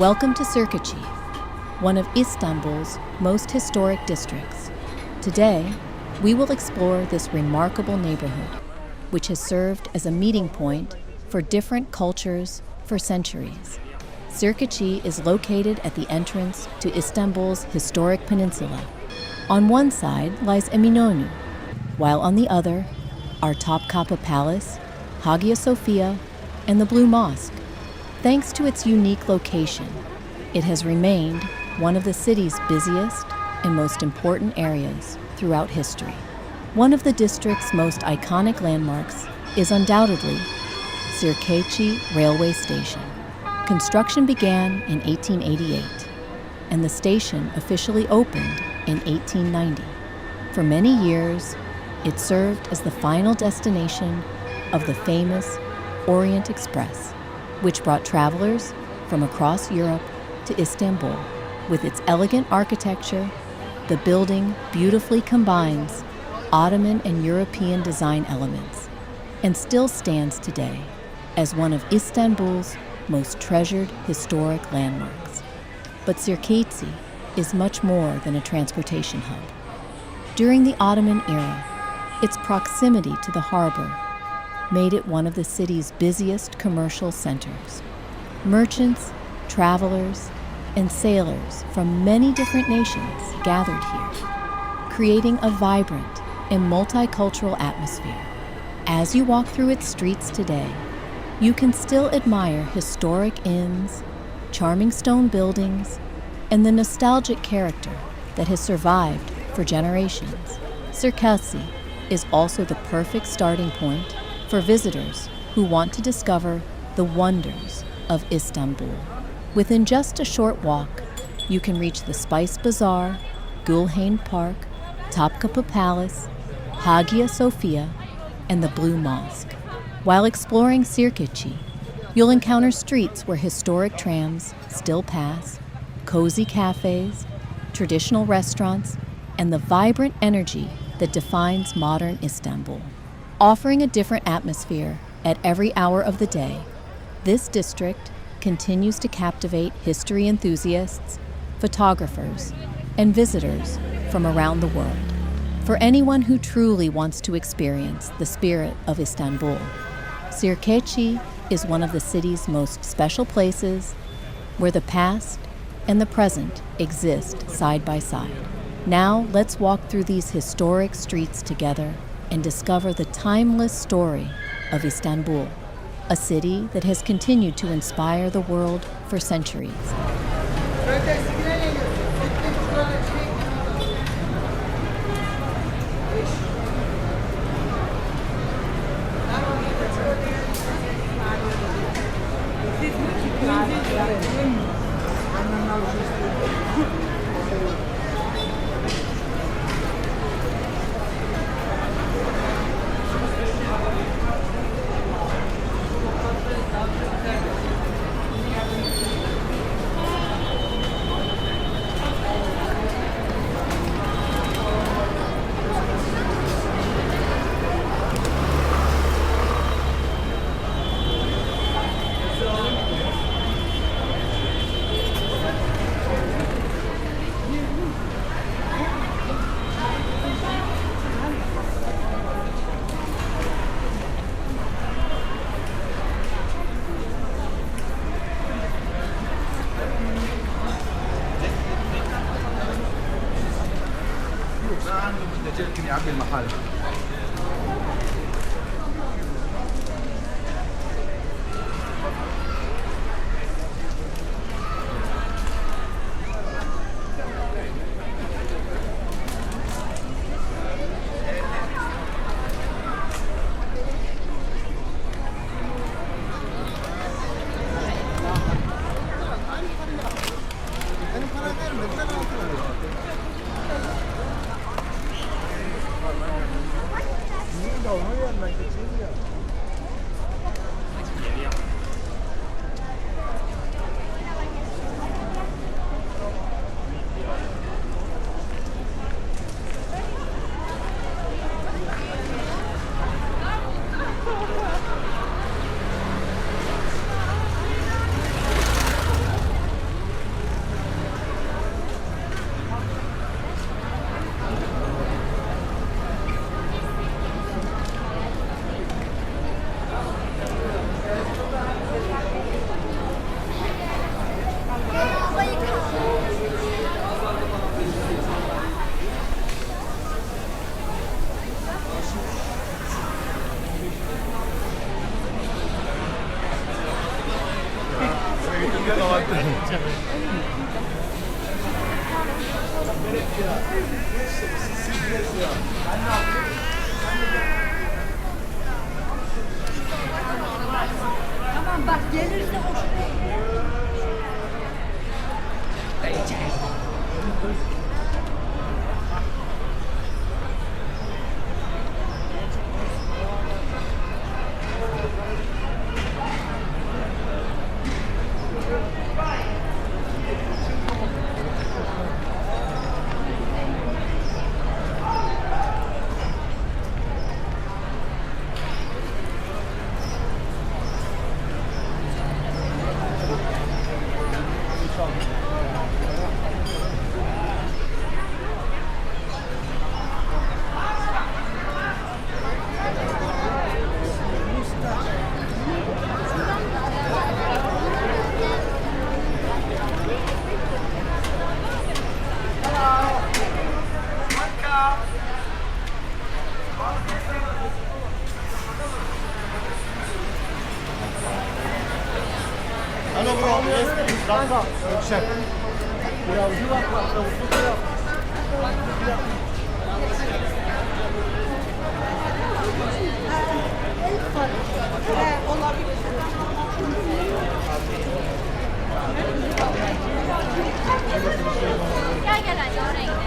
Welcome to Sirkeci, one of Istanbul's most historic districts. Today, we will explore this remarkable neighborhood, which has served as a meeting point for different cultures for centuries. Sirkeci is located at the entrance to Istanbul's Historic Peninsula. On one side lies Eminönü, while on the other are Topkapı Palace, Hagia Sophia, and the Blue Mosque. Thanks to its unique location, it has remained one of the city's busiest and most important areas throughout history. One of the district's most iconic landmarks is undoubtedly Sirkeci Railway Station. Construction began in 1888, and the station officially opened in 1890. For many years, it served as the final destination of the famous Orient Express, which brought travelers from across Europe to Istanbul. With its elegant architecture, the building beautifully combines Ottoman and European design elements and still stands today as one of Istanbul's most treasured historic landmarks. But Sirkeci is much more than a transportation hub. During the Ottoman era, its proximity to the harbor made it one of the city's busiest commercial centers. Merchants, travelers, and sailors from many different nations gathered here, creating a vibrant and multicultural atmosphere. As you walk through its streets today, you can still admire historic inns, charming stone buildings, and the nostalgic character that has survived for generations. Sirkeci is also the perfect starting point for visitors who want to discover the wonders of Istanbul. Within just a short walk, you can reach the Spice Bazaar, Gülhane Park, Topkapı Palace, Hagia Sophia, and the Blue Mosque. While exploring Sirkeci, you'll encounter streets where historic trams still pass, cozy cafes, traditional restaurants, and the vibrant energy that defines modern Istanbul. Offering a different atmosphere at every hour of the day, this district continues to captivate history enthusiasts, photographers, and visitors from around the world. For anyone who truly wants to experience the spirit of Istanbul, Sirkeci is one of the city's most special places where the past and the present exist side by side. Now, let's walk through these historic streets together and discover the timeless story of Istanbul, a city that has continued to inspire the world for centuries. يعبي المحل. Tamam bak gelirse hoşuna. Hello bro, yes, Rasta, check. Olabilir. Gel gel hadi oraya gidelim.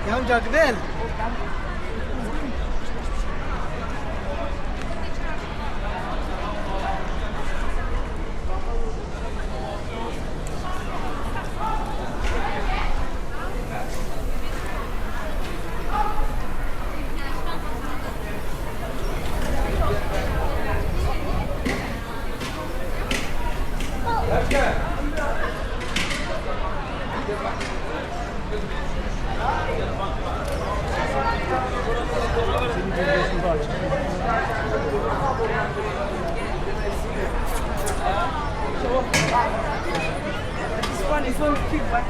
Yang Jagdel. This one is so cheap, but